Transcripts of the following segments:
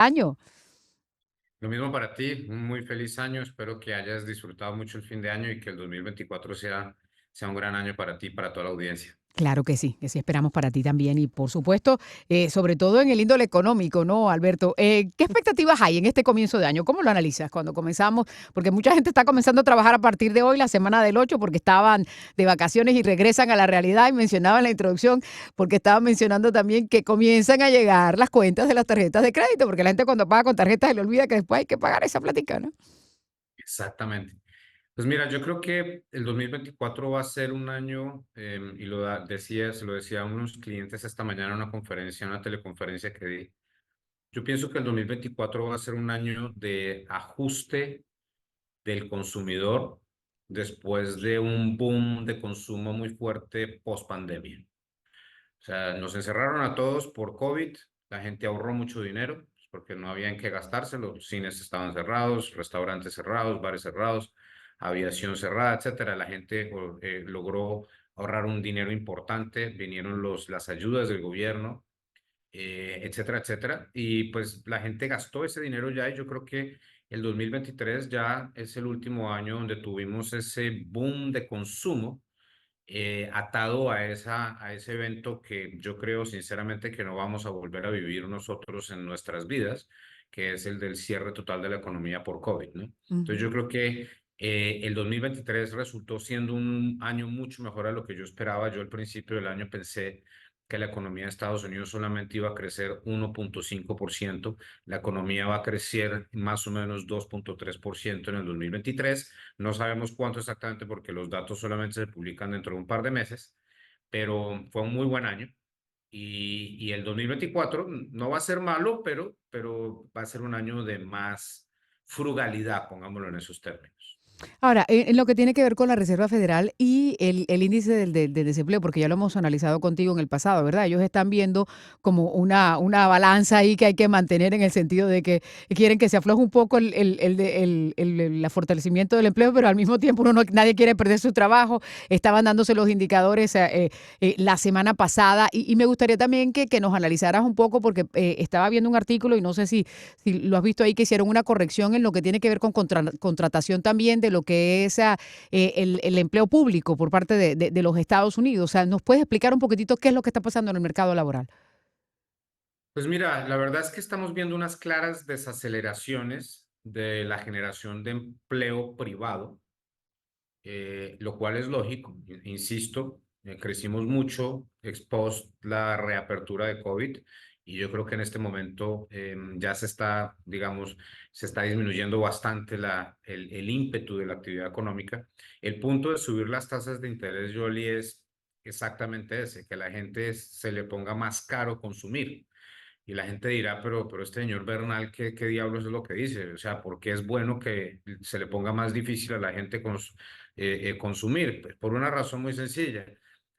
año. Lo mismo para ti, un muy feliz año. Espero que hayas disfrutado mucho el fin de año y que el 2024 sea un gran año para ti y para toda la audiencia. Claro que sí esperamos para ti también y por supuesto, sobre todo en el índole económico, ¿no, Alberto? ¿Qué expectativas hay en este comienzo de año? ¿Cómo lo analizas cuando comenzamos? Porque mucha gente está comenzando a trabajar a partir de hoy, la semana del 8, porque estaban de vacaciones y regresan a la realidad y mencionaba en la introducción, porque estaba mencionando también que comienzan a llegar las cuentas de las tarjetas de crédito, porque la gente cuando paga con tarjetas se le olvida que después hay que pagar esa plática, ¿no? Exactamente. Pues mira, yo creo que el 2024 va a ser un año, y se lo decía a unos clientes esta mañana en una conferencia, una teleconferencia que di. Yo pienso que el 2024 va a ser un año de ajuste del consumidor después de un boom de consumo muy fuerte post pandemia. O sea, nos encerraron a todos por COVID, la gente ahorró mucho dinero pues, porque no había en qué gastárselo, los cines estaban cerrados, restaurantes cerrados, bares cerrados, aviación cerrada, etcétera. La gente logró ahorrar un dinero importante, vinieron las ayudas del gobierno, etcétera, etcétera. Y pues la gente gastó ese dinero ya y yo creo que el 2023 ya es el último año donde tuvimos ese boom de consumo atado a ese evento que yo creo sinceramente que no vamos a volver a vivir nosotros en nuestras vidas, que es el del cierre total de la economía por COVID, ¿no? Entonces yo Ujú. creo que el 2023 resultó siendo un año mucho mejor a lo que yo esperaba. Yo al principio del año pensé que la economía de Estados Unidos solamente iba a crecer 1,5%, la economía va a crecer más o menos 2,3% en el 2023. No sabemos cuánto exactamente porque los datos solamente se publican dentro de un par de meses, pero fue un muy buen año. Y el 2024 no va a ser malo, pero va a ser un año de más frugalidad, pongámoslo en esos términos. Ahora, en lo que tiene que ver con la Reserva Federal y el índice del desempleo, porque ya lo hemos analizado contigo en el pasado, ¿verdad? Ellos están viendo como una balanza ahí que hay que mantener en el sentido de que quieren que se afloje un poco el fortalecimiento del empleo, pero al mismo tiempo nadie quiere perder su trabajo. Estaban dándose los indicadores la semana pasada y me gustaría también que nos analizaras un poco porque estaba viendo un artículo y no sé si lo has visto ahí, que hicieron una corrección en lo que tiene que ver con contratación también de lo que es el empleo público por parte de los Estados Unidos. O sea, ¿nos puedes explicar un poquitito qué es lo que está pasando en el mercado laboral? Pues mira, la verdad es que estamos viendo unas claras desaceleraciones de la generación de empleo privado, lo cual es lógico, insisto, crecimos mucho post la reapertura de COVID y yo creo que en este momento ya se está, digamos, se está disminuyendo bastante el ímpetu de la actividad económica. El punto de subir las tasas de interés, Yoli, es exactamente ese, que la gente se le ponga más caro consumir. Y la gente dirá, pero este señor Bernal, ¿qué diablos es lo que dice? O sea, ¿por qué es bueno que se le ponga más difícil a la gente consumir? Pues por una razón muy sencilla.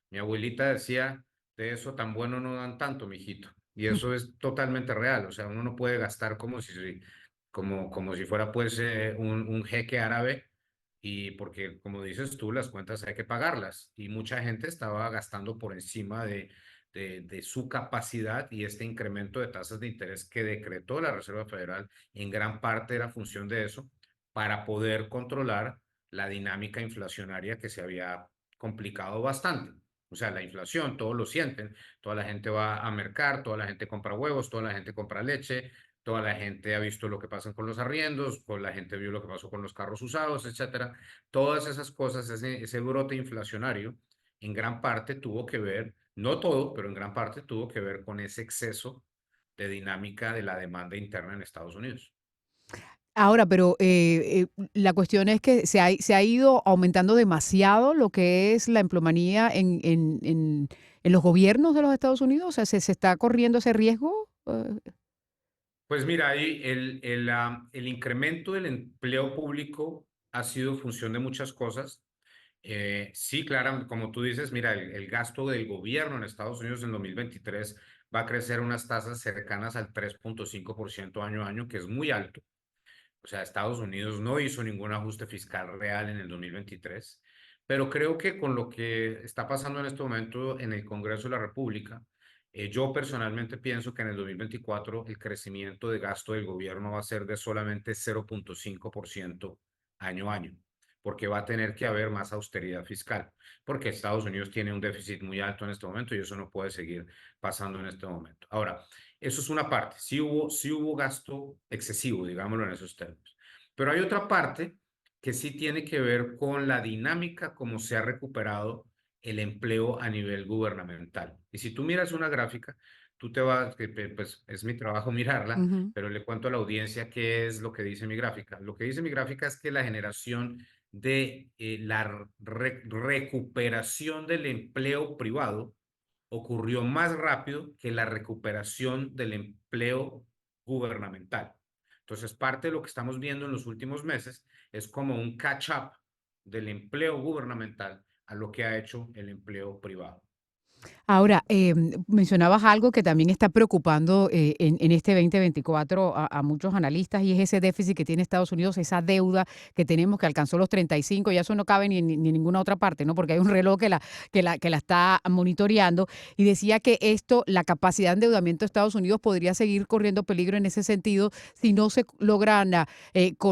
Mi abuelita decía, de eso tan bueno no dan tanto, mijito. Y eso es totalmente real. O sea, uno no puede gastar como si fuera pues un jeque árabe. Y porque, como dices tú, las cuentas hay que pagarlas. Y mucha gente estaba gastando por encima de su capacidad y este incremento de tasas de interés que decretó la Reserva Federal en gran parte era función de eso para poder controlar la dinámica inflacionaria que se había complicado bastante. O sea, la inflación, todos lo sienten, toda la gente va a mercar, toda la gente compra huevos, toda la gente compra leche, toda la gente ha visto lo que pasa con los arriendos, toda la gente vio lo que pasó con los carros usados, etcétera. Todas esas cosas, ese brote inflacionario, en gran parte tuvo que ver, no todo, pero en gran parte tuvo que ver con ese exceso de dinámica de la demanda interna en Estados Unidos. Ahora, pero la cuestión es que se ha ido aumentando demasiado lo que es la empleomanía en los gobiernos de los Estados Unidos. O sea, se está corriendo ese riesgo. Pues mira, ahí el incremento del empleo público ha sido función de muchas cosas. Sí, claro, como tú dices, mira, el gasto del gobierno en Estados Unidos en 2023 va a crecer unas tasas cercanas al 3,5% año a año, que es muy alto. O sea, Estados Unidos no hizo ningún ajuste fiscal real en el 2023, pero creo que con lo que está pasando en este momento en el Congreso de la República, Yo personalmente pienso que en el 2024 el crecimiento de gasto del gobierno va a ser de solamente 0,5% año a año, porque va a tener que haber más austeridad fiscal, porque Estados Unidos tiene un déficit muy alto en este momento y eso no puede seguir pasando en este momento. Ahora, eso es una parte, sí hubo gasto excesivo, digámoslo en esos términos, pero hay otra parte que sí tiene que ver con la dinámica como se ha recuperado el empleo a nivel gubernamental. Y si tú miras una gráfica, tú te vas, pues es mi trabajo mirarla, Ujú. pero le cuento a la audiencia qué es lo que dice mi gráfica. Lo que dice mi gráfica es que la generación de la recuperación del empleo privado ocurrió más rápido que la recuperación del empleo gubernamental. Entonces, parte de lo que estamos viendo en los últimos meses es como un catch-up del empleo gubernamental a lo que ha hecho el empleo privado. Ahora, mencionabas algo que también está preocupando en este 2024 a muchos analistas y es ese déficit que tiene Estados Unidos, esa deuda que tenemos que alcanzó los 35, ya eso no cabe ni en ninguna otra parte, ¿no? Porque hay un reloj que la está monitoreando y decía que esto, la capacidad de endeudamiento de Estados Unidos podría seguir corriendo peligro en ese sentido si no se logran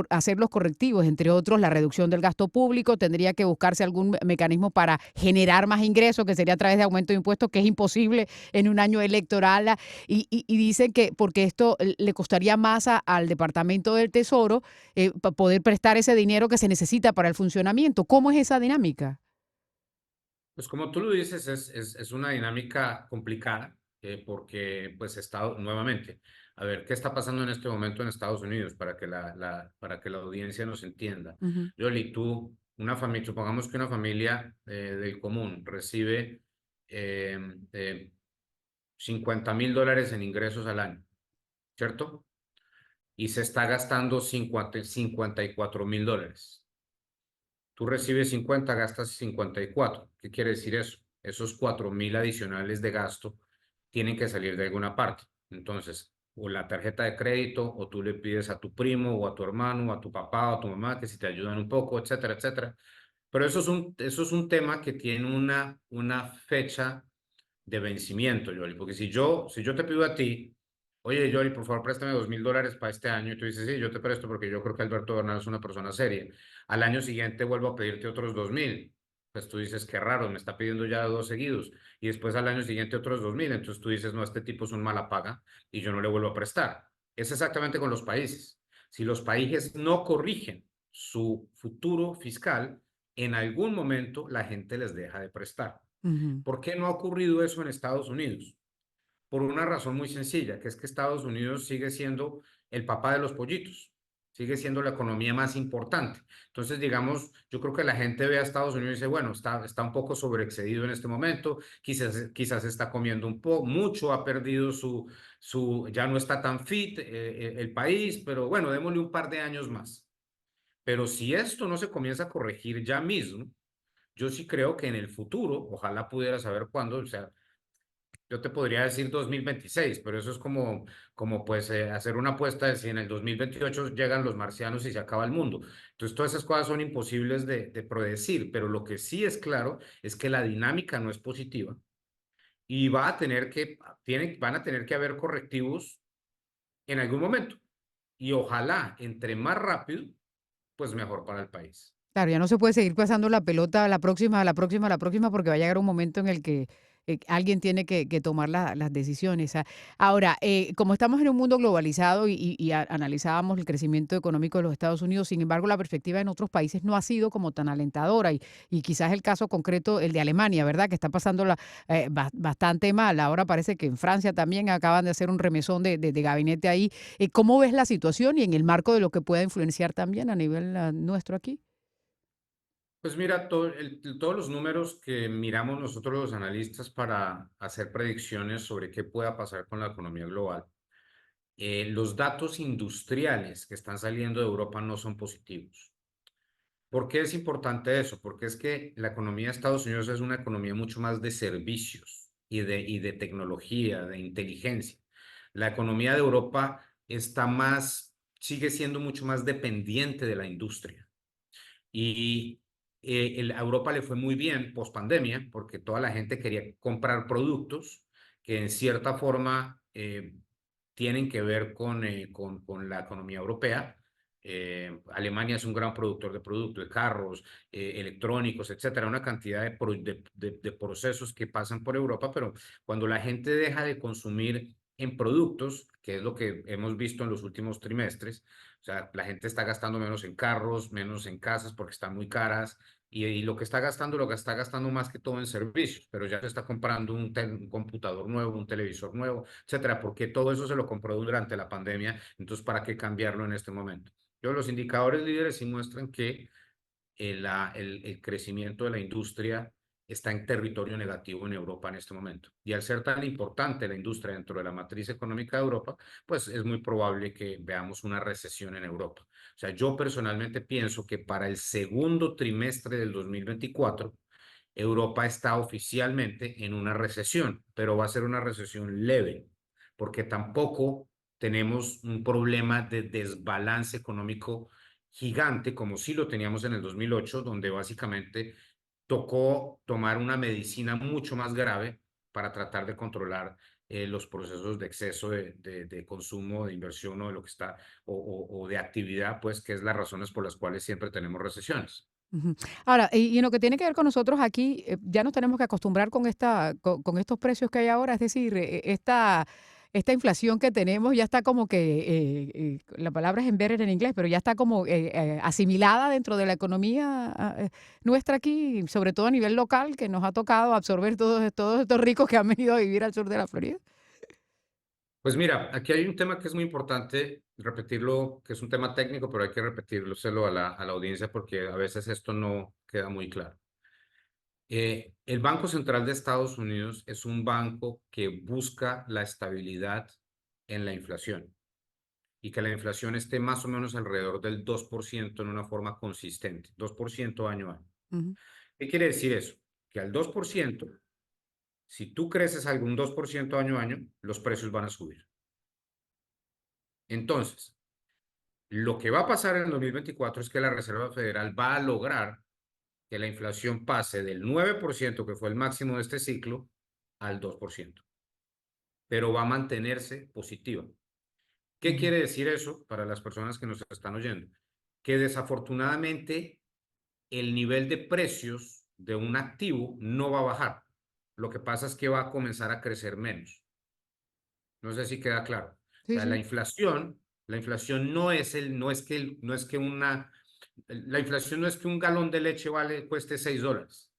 hacer los correctivos, entre otros la reducción del gasto público, tendría que buscarse algún mecanismo para generar más ingresos, que sería a través de aumento de impuestos, que es imposible en un año electoral. Y dicen que porque esto le costaría más al Departamento del Tesoro poder prestar ese dinero que se necesita para el funcionamiento. ¿Cómo es esa dinámica? Pues como tú lo dices, es una dinámica complicada porque, pues, nuevamente, a ver, ¿qué está pasando en este momento en Estados Unidos para que para que la audiencia nos entienda? Ujú. Yoli, tú, una familia, supongamos que una familia del común recibe eh, eh, $50,000 en ingresos al año, ¿cierto? Y se está gastando $54,000. Tú recibes 50, gastas 54. ¿Qué quiere decir eso? Esos 4,000 adicionales de gasto tienen que salir de alguna parte. Entonces, o la tarjeta de crédito, o tú le pides a tu primo, o a tu hermano, o a tu papá, o a tu mamá, que si te ayudan un poco, etcétera, etcétera. Pero eso es un tema que tiene una fecha de vencimiento, Yoli. Porque si yo te pido a ti, oye, Yoli, por favor, préstame $2,000 para este año, y tú dices, sí, yo te presto porque yo creo que Alberto Bernal es una persona seria. Al año siguiente vuelvo a pedirte otros 2,000. Pues tú dices, qué raro, me está pidiendo ya dos seguidos. Y después al año siguiente otros 2,000. Entonces tú dices, no, este tipo es un mala paga y yo no le vuelvo a prestar. Es exactamente con los países. Si los países no corrigen su futuro fiscal, en algún momento la gente les deja de prestar. Ujú. ¿Por qué no ha ocurrido eso en Estados Unidos? Por una razón muy sencilla, que es que Estados Unidos sigue siendo el papá de los pollitos, sigue siendo la economía más importante. Entonces, digamos, yo creo que la gente ve a Estados Unidos y dice, bueno, está un poco sobreexcedido en este momento, quizás está comiendo un poco, mucho, ha perdido ya no está tan fit el país, pero bueno, démosle un par de años más. Pero si esto no se comienza a corregir ya mismo, yo sí creo que en el futuro, ojalá pudiera saber cuándo, o sea, yo te podría decir 2026, pero eso es como pues hacer una apuesta de si en el 2028 llegan los marcianos y se acaba el mundo. Entonces, todas esas cosas son imposibles de predecir, pero lo que sí es claro es que la dinámica no es positiva y van a tener que haber correctivos en algún momento. Y ojalá, entre más rápido, pues mejor para el país. Claro, ya no se puede seguir pasando la pelota a la próxima, a la próxima, a la próxima, porque va a llegar un momento en el que alguien tiene que tomar las decisiones. Ahora, como estamos en un mundo globalizado y analizábamos el crecimiento económico de los Estados Unidos, sin embargo, la perspectiva en otros países no ha sido como tan alentadora y quizás el caso concreto, el de Alemania, ¿verdad? Que está pasando bastante mal. Ahora parece que en Francia también acaban de hacer un remesón de gabinete ahí. ¿Cómo ves la situación y en el marco de lo que pueda influenciar también a nivel nuestro aquí? Pues mira, todos los números que miramos nosotros los analistas para hacer predicciones sobre qué pueda pasar con la economía global, los datos industriales que están saliendo de Europa no son positivos. ¿Por qué es importante eso? Porque es que la economía de Estados Unidos es una economía mucho más de servicios y de tecnología, de inteligencia. La economía de Europa sigue siendo mucho más dependiente de la industria. Y a Europa le fue muy bien post pandemia porque toda la gente quería comprar productos que en cierta forma tienen que ver con la economía europea. Alemania es un gran productor de productos, de carros, electrónicos, etcétera, una cantidad de procesos que pasan por Europa, pero cuando la gente deja de consumir en productos, que es lo que hemos visto en los últimos trimestres, o sea, la gente está gastando menos en carros, menos en casas porque están muy caras, y lo que está gastando, lo que está gastando más que todo en servicios, pero ya se está comprando un computador nuevo, un televisor nuevo, etcétera, porque todo eso se lo compró durante la pandemia, entonces, ¿para qué cambiarlo en este momento? Los indicadores líderes sí muestran que el crecimiento de la industria está en territorio negativo en Europa en este momento. Y al ser tan importante la industria dentro de la matriz económica de Europa, pues es muy probable que veamos una recesión en Europa. O sea, yo personalmente pienso que para el segundo trimestre del 2024, Europa está oficialmente en una recesión, pero va a ser una recesión leve, porque tampoco tenemos un problema de desbalance económico gigante como sí lo teníamos en el 2008, donde básicamente tocó tomar una medicina mucho más grave para tratar de controlar los procesos de exceso de consumo, de inversión o de lo que está, o de actividad, pues, que es las razones por las cuales siempre tenemos recesiones. Ujú. Ahora, y en lo que tiene que ver con nosotros aquí, ya nos tenemos que acostumbrar con con estos precios que hay ahora, es decir, esta inflación que tenemos ya está como que, la palabra es embedded en inglés, pero ya está como asimilada dentro de la economía nuestra aquí, sobre todo a nivel local, que nos ha tocado absorber todos estos ricos que han venido a vivir al sur de la Florida. Pues mira, aquí hay un tema que es muy importante repetirlo, que es un tema técnico, pero hay que repetírselo a la audiencia porque a veces esto no queda muy claro. El Banco Central de Estados Unidos es un banco que busca la estabilidad en la inflación y que la inflación esté más o menos alrededor del 2% en una forma consistente, 2% año a año. Ujú, ¿Qué quiere decir eso? Que al 2%, si tú creces algún 2% año a año, los precios van a subir. Entonces, lo que va a pasar en el 2024 es que la Reserva Federal va a lograr que la inflación pase del 9%, que fue el máximo de este ciclo, al 2%, pero va a mantenerse positiva. ¿Qué ujú. quiere decir eso para las personas que nos están oyendo? Que desafortunadamente el nivel de precios de un activo no va a bajar. Lo que pasa es que va a comenzar a crecer menos. No sé si queda claro. O Sí, sea, sí. la inflación no es la inflación no es que un galón de leche cueste $6.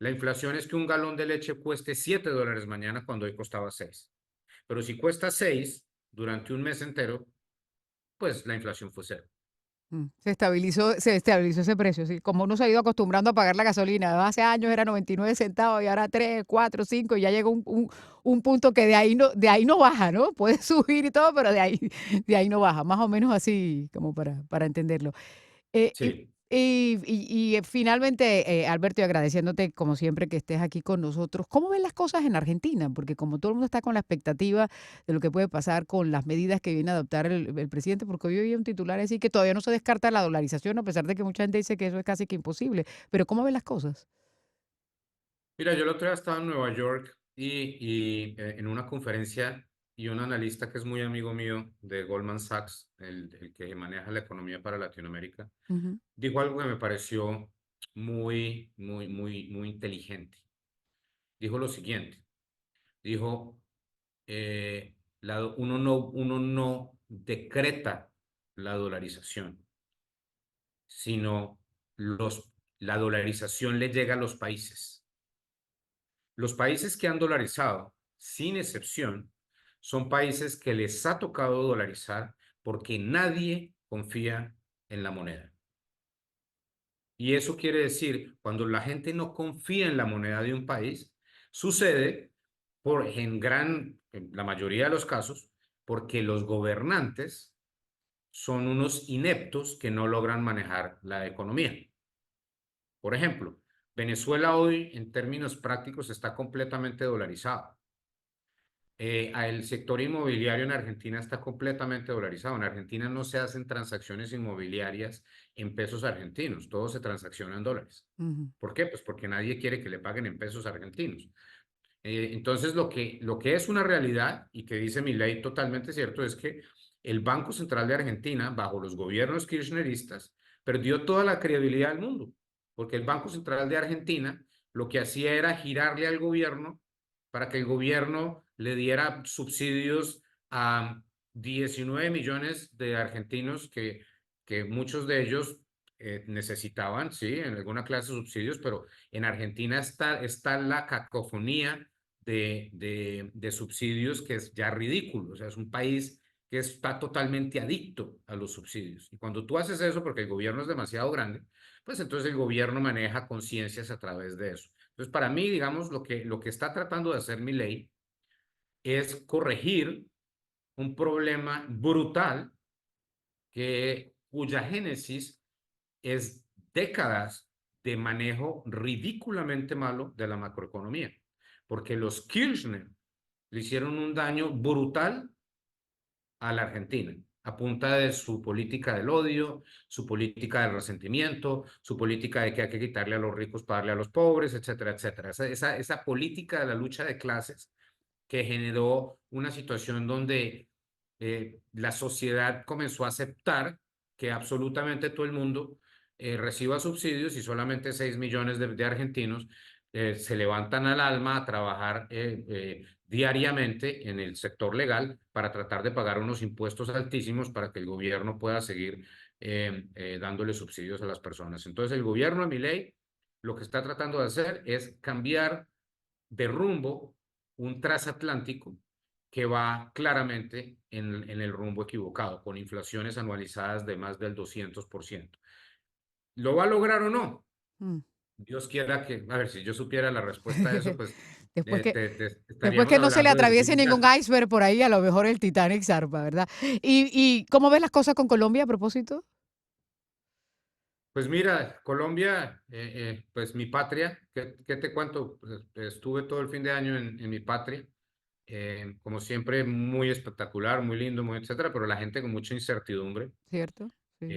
La inflación es que un galón de leche cueste $7 mañana cuando hoy costaba 6. Pero si cuesta 6 durante un mes entero, pues la inflación fue cero. Se estabilizó ese precio, sí. Como uno se ha ido acostumbrando a pagar la gasolina, hace años era 99 centavos y ahora 3, 4, 5 y ya llega un punto que de ahí no baja, ¿no? Puede subir y todo, pero de ahí no baja, más o menos así como para entenderlo. Eh, y, Sí. Finalmente, Alberto, y agradeciéndote como siempre que estés aquí con nosotros, ¿cómo ven las cosas en Argentina? Porque como todo el mundo está con la expectativa de lo que puede pasar con las medidas que viene a adoptar el presidente, porque hoy oí un titular decir que todavía no se descarta la dolarización, a pesar de que mucha gente dice que eso es casi que imposible. Pero ¿cómo ven las cosas? Mira, yo el otro día estaba en Nueva York en una conferencia y un analista que es muy amigo mío de Goldman Sachs, el que maneja la economía para Latinoamérica, Ujú, dijo algo que me pareció muy inteligente. Dijo lo siguiente, dijo, uno no decreta la dolarización, sino la dolarización le llega a los países. Los países que han dolarizado, sin excepción, son países que les ha tocado dolarizar porque nadie confía en la moneda. Y eso quiere decir, cuando la gente no confía en la moneda de un país, sucede en la mayoría de los casos, porque los gobernantes son unos ineptos que no logran manejar la economía. Por ejemplo, Venezuela hoy, en términos prácticos, está completamente dolarizado. El sector inmobiliario en Argentina está completamente dolarizado. En Argentina no se hacen transacciones inmobiliarias en pesos argentinos, todo se transacciona en dólares. ujú. ¿Por qué? Pues porque nadie quiere que le paguen en pesos argentinos. Entonces, lo que es una realidad y que dice mi ley totalmente cierto es que el Banco Central de Argentina, bajo los gobiernos kirchneristas, perdió toda la credibilidad del mundo, porque el Banco Central de Argentina lo que hacía era girarle al gobierno para que el gobierno le diera subsidios a 19 millones de argentinos que muchos de ellos necesitaban, sí, en alguna clase de subsidios, pero en Argentina está la cacofonía de subsidios que es ya ridículo. O sea, es un país que está totalmente adicto a los subsidios. Y cuando tú haces eso, porque el gobierno es demasiado grande, pues entonces el gobierno maneja conciencias a través de eso. Entonces, para mí, digamos, lo que está tratando de hacer mi ley es corregir un problema brutal cuya génesis es décadas de manejo ridículamente malo de la macroeconomía, porque los Kirchner le hicieron un daño brutal a la Argentina, a punta de su política del odio, su política del resentimiento, su política de que hay que quitarle a los ricos para darle a los pobres, etcétera, etcétera. Esa política de la lucha de clases que generó una situación donde la sociedad comenzó a aceptar que absolutamente todo el mundo reciba subsidios y solamente 6 millones de argentinos se levantan al alma a trabajar diariamente en el sector legal para tratar de pagar unos impuestos altísimos para que el gobierno pueda seguir dándole subsidios a las personas. Entonces, el gobierno de Milei lo que está tratando de hacer es cambiar de rumbo un transatlántico que va claramente en el rumbo equivocado, con inflaciones anualizadas de más del 200%. ¿Lo va a lograr o no? Mm. Dios quiera que, a ver, si yo supiera la respuesta a eso, pues Después que, después estaríamos que no se le hablando de atraviese decir, ningún iceberg por ahí, a lo mejor el Titanic zarpa, ¿verdad? ¿Y cómo ves las cosas con Colombia a propósito? pues mira, Colombia, pues mi patria, ¿qué te cuento? Pues, estuve todo el fin de año en mi patria, como siempre, muy espectacular, muy lindo, muy etcétera, pero la gente con mucha incertidumbre. ¿Cierto? Sí.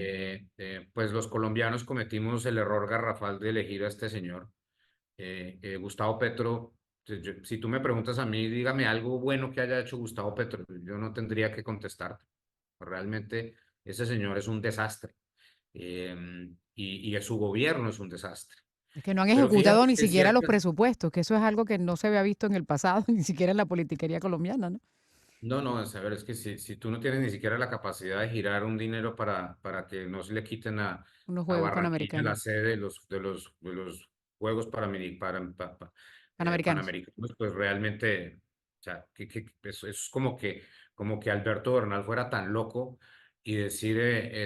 Pues los colombianos cometimos el error garrafal de elegir a este señor, Gustavo Petro. Si tú me preguntas a mí, dígame algo bueno que haya hecho Gustavo Petro, yo no tendría que contestar. Realmente ese señor es un desastre y su gobierno es un desastre. Es que no han Pero ejecutado fíjate ni que siquiera los ciertas, presupuestos, que eso es algo que no se había visto en el pasado, ni siquiera en la politiquería colombiana, ¿no? no, no, a ver, es que si tú no tienes ni siquiera la capacidad de girar un dinero para que no se le quiten Unos a Juegos Barranquilla la Panamericanos. sede de los Juegos Panamericanos. Panamericanos, pues realmente, o sea, es como que Alberto Bernal fuera tan loco y decir,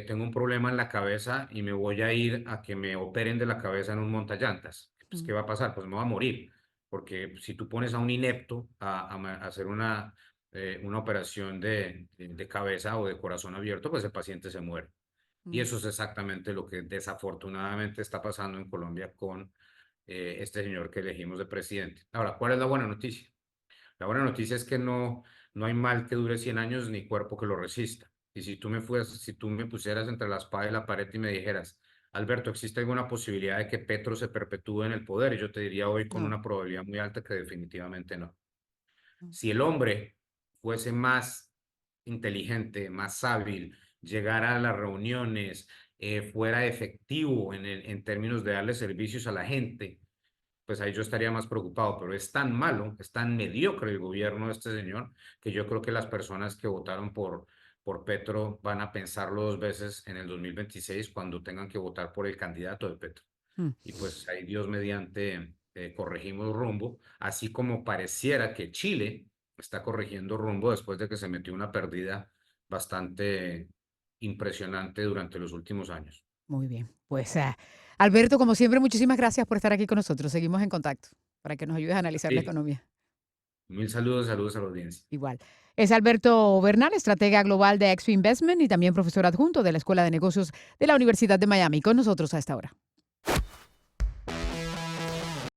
tengo un problema en la cabeza y me voy a ir a que me operen de la cabeza en un montallantas. Pues, Mm, ¿qué va a pasar? Pues me va a morir. Porque si tú pones a un inepto a hacer una operación de cabeza o de corazón abierto, pues el paciente se muere. Y mm. eso es exactamente lo que desafortunadamente está pasando en Colombia con este señor que elegimos de presidente. Ahora, ¿cuál es la buena noticia? La buena noticia es que no hay mal que dure 100 años ni cuerpo que lo resista. Y si tú me pusieras entre la espada y la pared y me dijeras, Alberto, ¿existe alguna posibilidad de que Petro se perpetúe en el poder? Y yo te diría hoy con No. una probabilidad muy alta que definitivamente no. No. Si el hombre fuese más inteligente, más hábil, llegara a las reuniones, fuera efectivo en términos de darle servicios a la gente, pues ahí yo estaría más preocupado, pero es tan malo, es tan mediocre el gobierno de este señor, que yo creo que las personas que votaron por Petro van a pensarlo dos veces en el 2026 cuando tengan que votar por el candidato de Petro. Mm. Y pues ahí Dios mediante corregimos rumbo, así como pareciera que Chile está corrigiendo rumbo después de que se metió una pérdida bastante impresionante durante los últimos años. Muy bien. Pues, Alberto, como siempre, muchísimas gracias por estar aquí con nosotros. Seguimos en contacto para que nos ayudes a analizar la Sí, economía. mil saludos, saludos a la audiencia. Igual. Es Alberto Bernal, estratega global de Expo Investment y también profesor adjunto de la Escuela de Negocios de la Universidad de Miami. Con nosotros a esta hora.